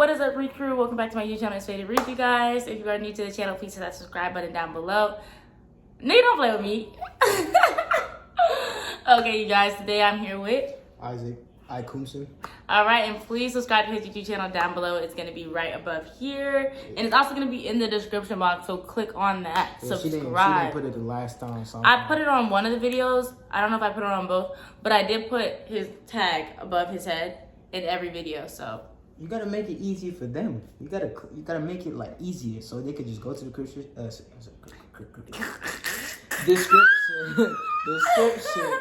What is up, Ruth crew? Welcome back to my YouTube channel. It's Faded Ruth, you guys. If you are new to the channel, please hit that subscribe button down below. Nigga, don't play with me. Okay, you guys, today I'm here with Isaac, IKOOMSON. Alright, and please subscribe to his YouTube channel down below. It's going to be right above here. And it's also going to be in the description box, so click on that. Yeah, subscribe. She didn't put it the last time. I put it on one of the videos. I don't know if I put it on both, but I did put his tag above his head in every video, so. You gotta make it easier for them. You gotta make it like easier so they could just go to the description,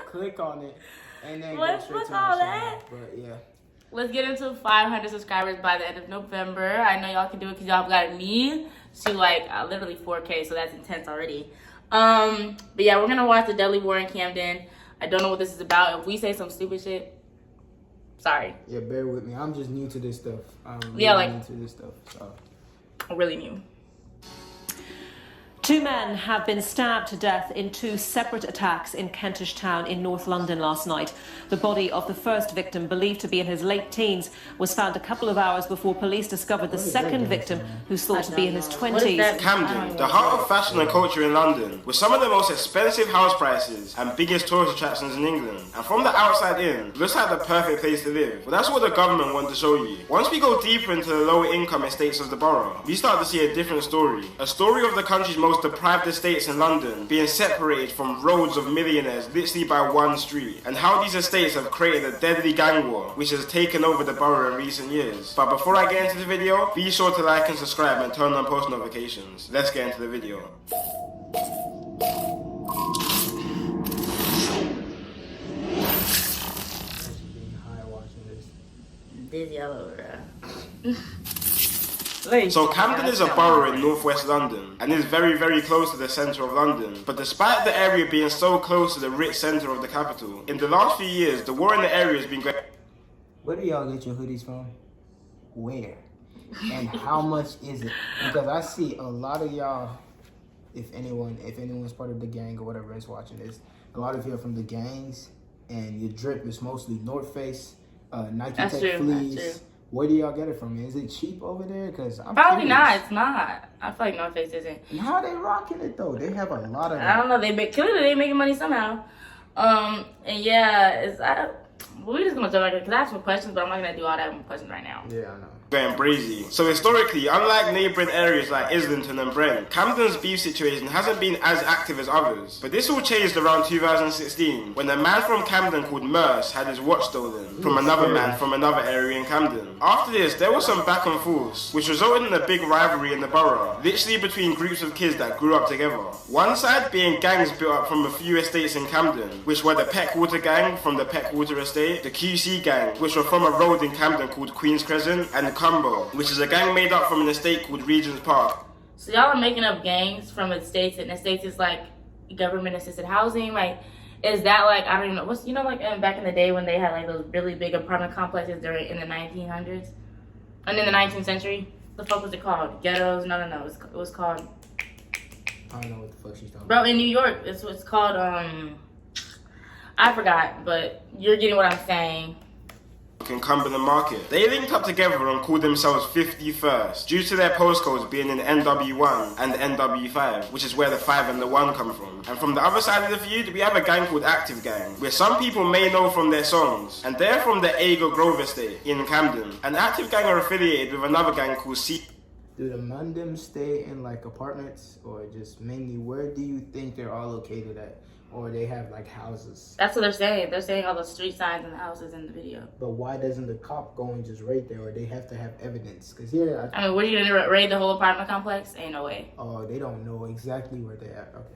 click on it, and then go straight to my channel. But yeah. Let's get into 500 subscribers by the end of November. I know y'all can do it because y'all got me to like literally 4K, so that's intense already. But yeah, we're gonna watch the deadly war in Camden. I don't know what this is about. If we say some stupid shit, sorry. Yeah, bear with me. I'm just new to this stuff. I'm really new to this stuff, so. Really new. Two men have been stabbed to death in two separate attacks in Kentish Town in North London last night. The body of the first victim, believed to be in his late teens, was found a couple of hours before police discovered the second victim, who's thought to be in his 20s. Camden, the heart of fashion and culture in London, with some of the most expensive house prices and biggest tourist attractions in England. And from the outside in, looks like the perfect place to live. But that's what the government want to show you. Once we go deeper into the lower income estates of the borough, we start to see a different story. A story of the country's most deprived estates in London being separated from roads of millionaires literally by one street, and how these estates have created a deadly gang war which has taken over the borough in recent years. But before I get into the video, be sure to like and subscribe and turn on post notifications. Let's get into the video. Dizzy all over. So Camden is a borough in northwest London and is very, very close to the centre of London. But despite the area being so close to the rich centre of the capital, in the last few years the war in the area has been great. Where do y'all get your hoodies from? Where? And how much is it? Because I see a lot of y'all, if anyone's part of the gang or whatever is watching this, a lot of you are from the gangs, and your drip is mostly North Face, Nike Tech fleece. Where do y'all get it from? Is it cheap over there? Because I'm probably curious. not. It's not. I feel like North Face isn't. And how are they rocking it though? They have a lot of. I don't know. Clearly they making money somehow. And yeah, we're just gonna jump right here because I have some questions, but I'm not gonna do all that with questions right now. Yeah, I know. Going brazy. So historically, unlike neighbouring areas like Islington and Brent, Camden's beef situation hasn't been as active as others. But this all changed around 2016 when a man from Camden called Merce had his watch stolen from another man from another area in Camden. After this, there was some back and forth, which resulted in a big rivalry in the borough, literally between groups of kids that grew up together. One side being gangs built up from a few estates in Camden, which were the Peckwater gang from the Peckwater estate, the QC gang, which were from a road in Camden called Queen's Crescent, and Cumbo, which is a gang made up from an estate called Regent's Park. So y'all are making up gangs from estates, and estates is like government assisted housing. Like, is that like, I don't even know, what's, you know, like back in the day when they had like those really big apartment complexes during in the 1900s and in the 19th century? What the fuck was it called? Ghettos? No. It was called. I don't know what the fuck she's talking Bro, about. in New York, it's what's called. I forgot, but you're getting what I'm saying. In Cumberland Market. They linked up together and called themselves 51st due to their postcodes being in NW1 and NW5, which is where the 5 and the 1 come from. And from the other side of the feud, we have a gang called Active Gang, where some people may know from their songs, and they're from the Ager Grove estate in Camden. And Active Gang are affiliated with another gang called C. Do the men them stay in like apartments or just mainly where do you think they're all located at? Or they have like houses? That's what they're saying. They're saying all the street signs and the houses in the video. But why doesn't the cop go and just raid there, or they have to have evidence? Because here, I mean, what are you gonna raid the whole apartment complex? Ain't no way. Oh, they don't know exactly where they're at. Okay.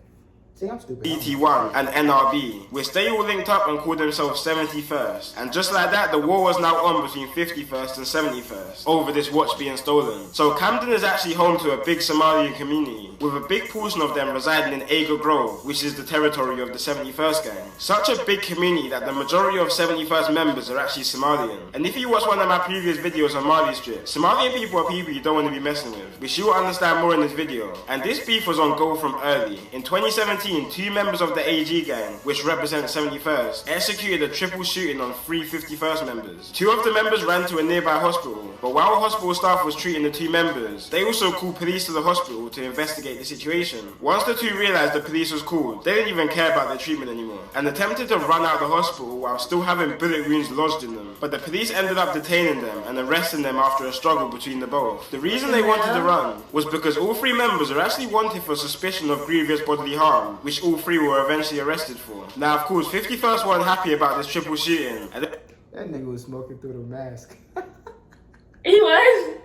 See, I'm stupid. BT1 and NRB, which they all linked up and called themselves 71st. And just like that, the war was now on between 51st and 71st over this watch being stolen. So Camden is actually home to a big Somalian community, with a big portion of them residing in Ager Grove, which is the territory of the 71st gang. Such a big community that the majority of 71st members are actually Somalian. And if you watch one of my previous videos on Mali Strip, Somalian people are people you don't want to be messing with, which you will understand more in this video. And this beef was on go from early. In 2017, 2017, 2 members of the AG gang, which represent 71st, executed a triple shooting on 3 51st members. 2 of the members ran to a nearby hospital, but while hospital staff was treating the 2 members, they also called police to the hospital to investigate the situation. Once the 2 realized the police was called, they didn't even care about their treatment anymore, and attempted to run out of the hospital while still having bullet wounds lodged in them. But the police ended up detaining them and arresting them after a struggle between the both. The reason they wanted to run was because all 3 members are actually wanted for suspicion of grievous bodily harm, which all 3 were eventually arrested for. Now, of course, 51st weren't happy about this triple shooting. That nigga was smoking through the mask. He was?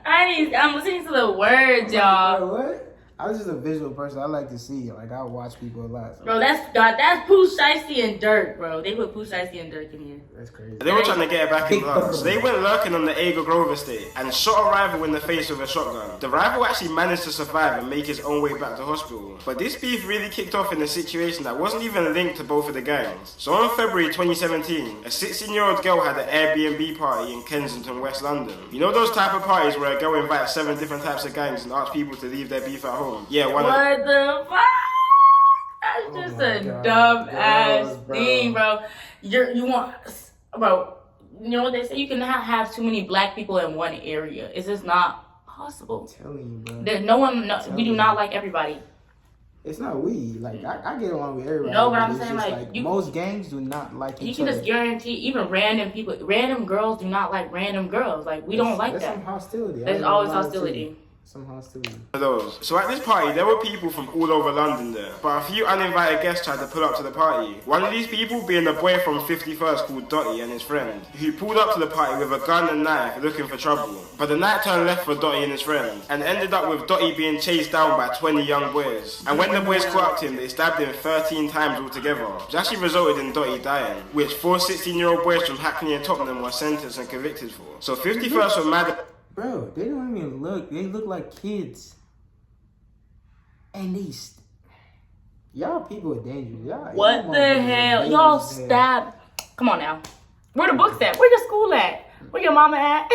I'm listening to the words, y'all. Bro, what? I was just a visual person. I like to see. Like, I watch people a lot. So. Bro, that's Pooh Shiesty and Dirk, bro. They put Pooh Shiesty and Dirk in here. That's crazy. They were trying to get it back in blood, so they went lurking on the Eagle Grove estate and shot a rival in the face with a shotgun. The rival actually managed to survive and make his own way back to hospital. But this beef really kicked off in a situation that wasn't even linked to both of the gangs. So on February 2017, a 16-year-old girl had an Airbnb party in Kensington, West London. You know those type of parties where a girl invites 7 different types of gangs and asks people to leave their beef at home? Yeah, what the fuck? That's just a dumb ass thing, bro. You want, bro. You know what they say? You cannot have too many black people in one area. It's just not possible. I'm telling you, bro. There's no one. We do not like everybody. It's not we. Like I get along with everybody. No, but I'm saying like most gangs do not like each other. You can just guarantee even random people, random girls do not like random girls. Like we don't like that. There's some hostility. There's always hostility. Some hostility. Those. So at this party, there were people from all over London there, but a few uninvited guests tried to pull up to the party. One of these people being a boy from 51st called Dotty and his friend, who pulled up to the party with a gun and knife looking for trouble. But the night turned left for Dotty and his friend, and ended up with Dotty being chased down by 20 young boys. And when the boys caught up to him, they stabbed him 13 times altogether, which actually resulted in Dotty dying, which 4 16-year-old boys from Hackney and Tottenham were sentenced and convicted for. So 51st were mad. Bro, they don't even look. They look like kids. And y'all people are dangerous. What the hell? Y'all stab. Come on now. Where the books at? Where your school at? Where your mama at?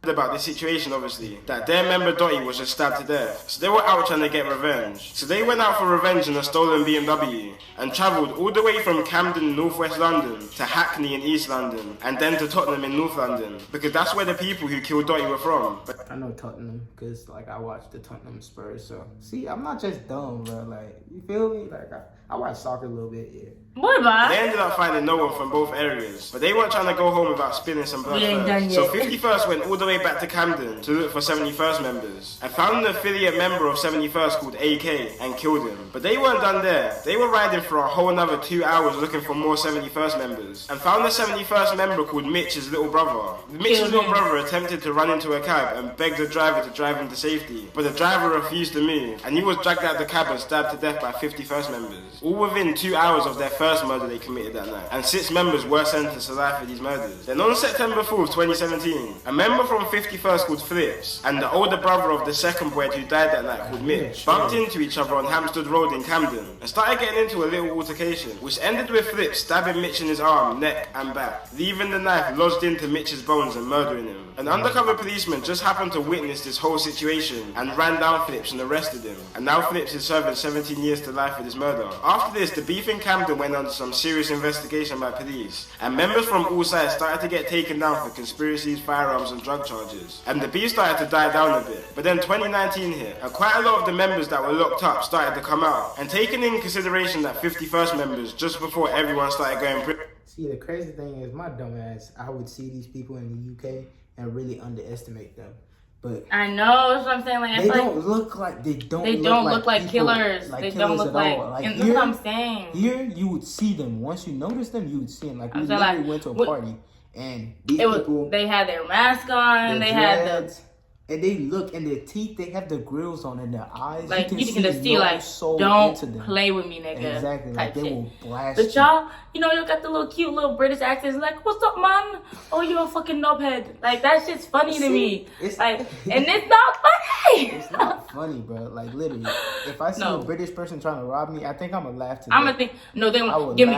About the situation, obviously, that their member Dotty was just stabbed to death. So they were out trying to get revenge. So they went out for revenge in a stolen BMW and travelled all the way from Camden, northwest London, to Hackney in East London, and then to Tottenham in North London, because that's where the people who killed Dotty were from. But I know Tottenham because like I watched the Tottenham Spurs. So see, I'm not just dumb, bro. Like you feel me? Like I watch soccer a little bit. Yeah. What about? They ended up finding no one from both areas, but they weren't trying to go home without spilling some blood first. So 51st went all the way back to Camden to look for 71st members, and found an affiliate member of 71st called AK and killed him. But they weren't done there. They were riding for a whole another 2 hours looking for more 71st members, and found the 71st member called Mitch's little brother. Mitch's little brother attempted to run into a cab and begged the driver to drive him to safety, but the driver refused to move, and he was dragged out the cab and stabbed to death by 51st members, all within 2 hours of their first murder they committed that night, and 6 members were sentenced to life for these murders. Then on September 4th, 2017, a member from 51st called Flips and the older brother of the second boy who died that night called Mitch bumped into each other on Hampstead Road in Camden and started getting into a little altercation, which ended with Flips stabbing Mitch in his arm, neck and back, leaving the knife lodged into Mitch's bones and murdering him. An undercover policeman just happened to witness this whole situation and ran down Flips and arrested him, and now Flips is serving 17 years to life for this murder. After this, the beef in Camden went under some serious investigation by police, and members from all sides started to get taken down for conspiracies, firearms and drug charges, and the beef started to die down a bit. But then 2019 hit, and quite a lot of the members that were locked up started to come out, and taking in consideration that 51st members just before everyone started going. See, the crazy thing is, my dumb ass, I would see these people in the UK and really underestimate them. But I know, that's what I'm saying. Like, they don't look like they don't look like killers. They don't look like. And that's what I'm saying. Here, you would see them. Once you notice them, you would see them. Like we literally went to a party, and these people, they had their mask on. They had the. And they look, and their teeth, they have the grills on in their eyes. Like, you can just see, like, don't play with me, nigga. Exactly, like, they will blast you. But y'all, you know, you got the little cute little British accents, like, what's up, man? Oh, you're a fucking knobhead. Like, that shit's funny to me. It's like, and it's not funny. It's not funny, bro. Like, literally, if I see a British person trying to rob me, I think I'm gonna laugh to death. I'm gonna think, no, they will give me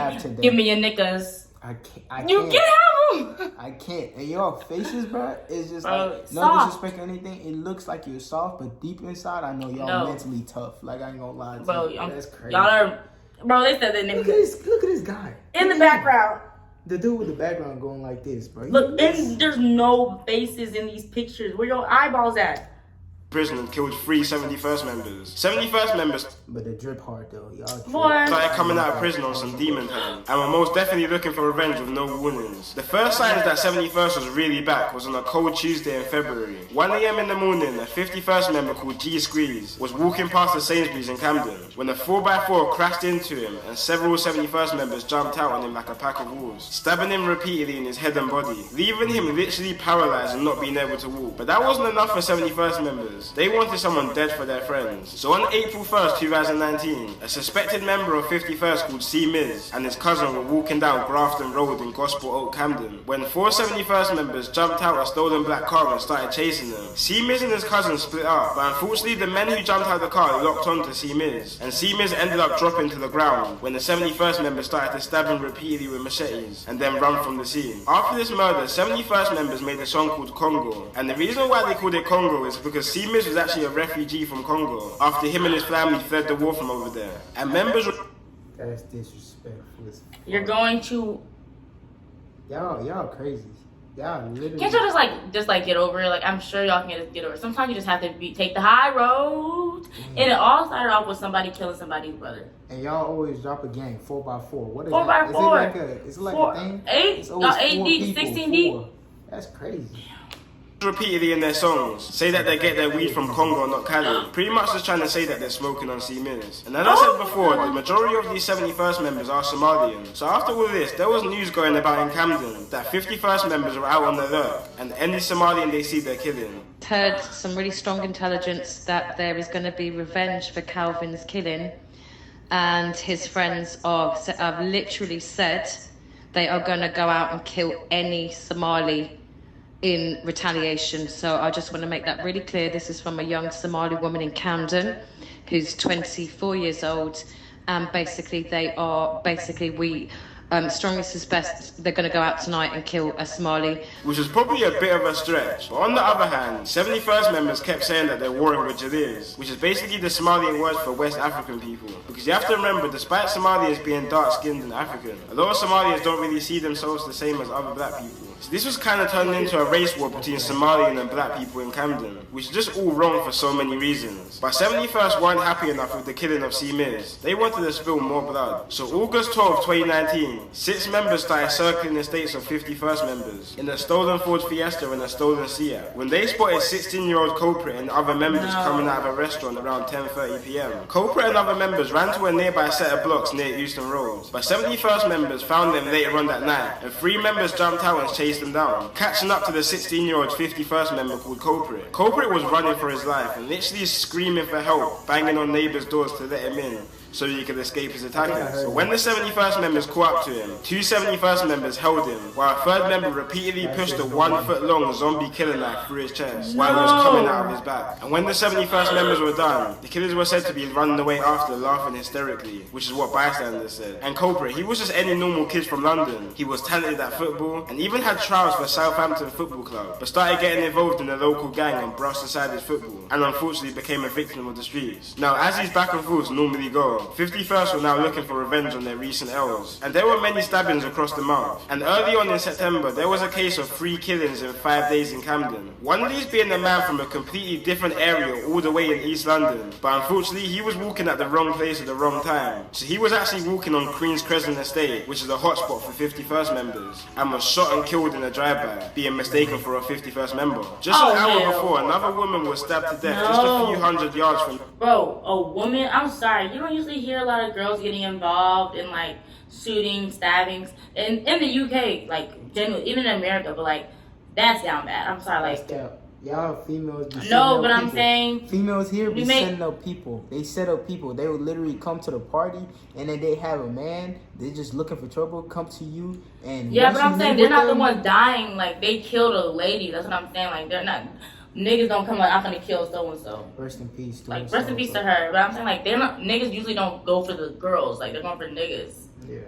your niggas. I can't. You can have I can't. And y'all faces, bro, it's just Bro, like, no soft. disrespect or anything. It looks like you're soft, but deep inside, I know y'all No. mentally tough. Like, I ain't gonna lie to Bro, you. That's crazy. y'all are. Bro, they said that Look at nigga this guy. in the background. The dude with the background going like this, bro. Look, and there's no faces in these pictures. Where your eyeballs at? Prison and killed 3 71st members. 71st members But the drip hard though, y'all. Drip. Boy. started coming out of prison on some demon time and were most definitely looking for revenge with no warnings. The first signs that 71st was really back was on a cold Tuesday in February. 1 AM in the morning, a 51st member called G Squeeze was walking past the Sainsbury's in Camden when a 4x4 crashed into him and several 71st members jumped out on him like a pack of wolves, stabbing him repeatedly in his head and body, leaving him literally paralyzed and not being able to walk. But that wasn't enough for 71st members. They wanted someone dead for their friends. So on April 1st, 2019, a suspected member of 51st called C. Miz and his cousin were walking down Grafton Road in Gospel Oak, Camden, when 4 71st members jumped out a stolen black car and started chasing them. C. Miz and his cousin split up, but unfortunately the men who jumped out of the car locked on to C. Miz, and C. Miz ended up dropping to the ground when the 71st members started to stab him repeatedly with machetes and then run from the scene. After this murder, 71st members made a song called Congo, and the reason why they called it Congo is because C. Miz was actually a refugee from Congo after him and his family fled the war from over there. And members were... That's disrespectful. as fuck. You're going to. Y'all crazy. Y'all literally. Can't y'all just get over it? Like, I'm sure y'all can get over it. Sometimes you just have to take the high road. And it all started off with somebody killing somebody's brother. And y'all always drop a gang 4x4. What is 4x4. that? Is it like a thing? 8, It's always 8 4 deep, people, 16 deep. 4. That's crazy. repeatedly in their songs say that they get their weed from Congo, not Cali. Pretty much just trying to say that they're smoking on C Miz. And as I said before, the majority of these 71st members are Somalian. So after all this, there was news going about in Camden that 51st members are out on the alert, and any Somalian they see they're killing. Heard some really strong intelligence that there is going to be revenge for Calvin's killing, and his friends have literally said they are going to go out and kill any Somali in retaliation. So I just want to make that really clear. This is from a young Somali woman in Camden who's 24 years old, and we strongly suspect they're going to go out tonight and kill a Somali. Which is probably a bit of a stretch. But on the other hand, 71st members kept saying that they're warring with Jalirs, which is basically the Somalian word for West African people. Because you have to remember, despite Somalians being dark-skinned and African, a lot of Somalians don't really see themselves the same as other black people. So this was kind of turning into a race war between Somalian and black people in Camden, which is just all wrong for so many reasons. But 71st weren't happy enough with the killing of C Miz. They wanted to spill more blood. So August 12, 2019, 6 members started circling the estates of 51st members in a stolen Ford Fiesta and a stolen Seat, when they spotted 16-year-old culprit and other members coming out of a restaurant around 10:30 p.m. Culprit and other members ran to a nearby set of blocks near Euston Road, but 71st members found them later on that night, and 3 members jumped out and chased them down, catching up to the 16-year-old 51st member called Culprit. Culprit was running for his life and literally screaming for help, banging on neighbors' doors to let him in, so he could escape his attackers. So when the 71st members caught up to him, 2 71st members held him, while a 3rd member repeatedly pushed a 1-foot-long zombie killing knife through his chest while it was coming out of his back. And when the 71st members were done, the killers were said to be running away after, laughing hysterically, which is what bystanders said. And Culprit, he was just any normal kid from London. He was talented at football and even had trials for Southampton Football Club, but started getting involved in a local gang and brushed aside his football, and unfortunately became a victim of the streets. Now, as these back and forths normally go, 51st were now looking for revenge on their recent L's, and there were many stabbings across the month. And early on in September, there was a case of 3 killings in 5 days in Camden. One of these being a man from a completely different area all the way in East London, but unfortunately he was walking at the wrong place at the wrong time. So he was actually walking on Queen's Crescent Estate, which is a hotspot for 51st members, and was shot and killed in a drive-by, being mistaken for a 51st member. Just an hour before, another woman was stabbed to death just a few hundred yards from... Bro, a woman? I'm sorry, you don't usually hear a lot of girls getting involved in like shootings, stabbings, in the UK, like generally, even in America, but like that's down bad. I'm sorry, like y'all females. Be no, but I'm people. saying females here be setting up people. They set up people. They would literally come to the party, and then they have a man. They're just looking for trouble. Come to you, and yeah, but I'm saying they're not the ones dying. Like they killed a lady. That's what I'm saying. Like they're not. Niggas don't come like, I'm gonna kill so and so. Rest in peace. Like rest in peace to her. But I'm saying like they're not. Niggas usually don't go for the girls. Like they're going for niggas. Yeah.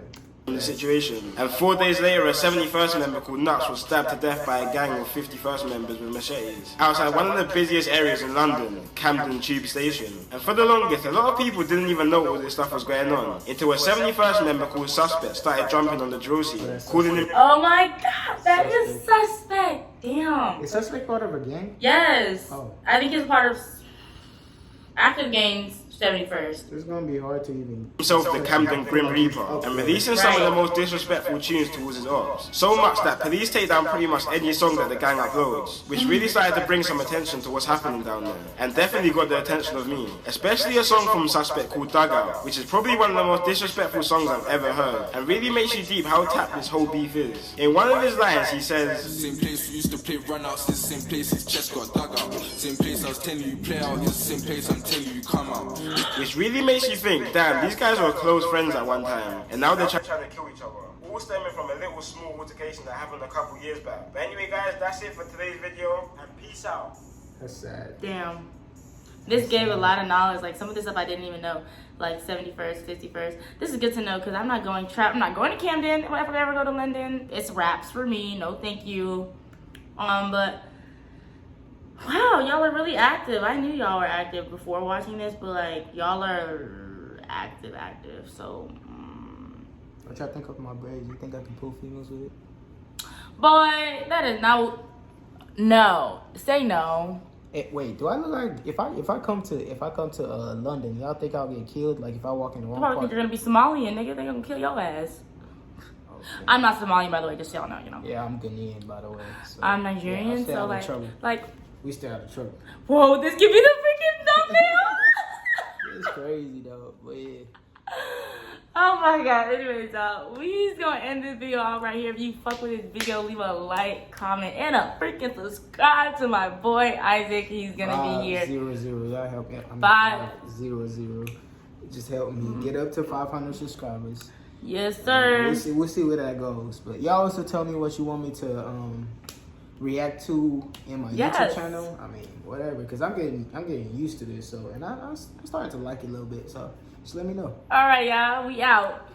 the situation. And 4 days later, a 71st member called Nuts was stabbed to death by a gang of 51st members with machetes outside one of the busiest areas in London, Camden Tube Station. And for the longest, a lot of people didn't even know all this stuff was going on until a 71st member called Suspect started jumping on the drill scene, calling him. Oh my god, that is Suspect. Damn. Is Suspect part of a gang? Yes. Oh. I think it's part of active gangs 71st. It's gonna be hard to even. Himself the Camden Grim Reaper and releasing some of the most disrespectful tunes towards his ops. So much that police take down pretty much any song that the gang uploads, which really started to bring some attention to what's happening down there, and definitely got the attention of me. Especially a song from Suspect called Dugout, which is probably one of the most disrespectful songs I've ever heard, and really makes you deep how tapped this whole beef is. In one of his lines he says, same place we used to play runouts, this same place his chest got dug out. Same place I was telling you play out, this same place I'm telling you come out. which really makes you think, damn, these guys were close friends at one time, and now they're trying to kill each other. All stemming from a little small altercation that happened a couple years back. But anyway guys, that's it for today's video, and peace out. That's sad. Damn. This gave a lot of knowledge. Like some of this stuff I didn't even know. Like 71st, 51st. This is good to know because I'm not going I'm not going to Camden. If I ever go to London, it's wraps for me. No, thank you. But wow, y'all are really active. I knew y'all were active before watching this, but like y'all are active. So. What y'all think of my braids? You think I can pull females with it? Boy, that is not. No, say no. Hey, wait, do I look like if I come to London, y'all think I'll get killed? Like if I walk in the wrong Probably part? think you're gonna be Somalian, nigga. They're gonna kill your ass. Okay. I'm not Somalian, by the way, just so y'all know, you know. Yeah, I'm Ghanaian, by the way. So, I'm yeah, Nigerian, I'll stay so out of like, trouble. We stay out of trouble. whoa, this could be the freaking thumbnail. It's crazy though, but yeah. Oh my god. Anyways, we's gonna end this video off right here. If you fuck with this video, leave a like, comment, and a freaking subscribe to my boy Isaac. He's gonna be here. 500. Y'all help me. 500. Just help me get up to 500 subscribers. Yes, sir. We'll see where that goes. But y'all also tell me what you want me to react to in my YouTube channel. I mean, whatever, because I'm getting used to this. So, and I'm starting to like it a little bit. So, just let me know. All right, y'all. We out.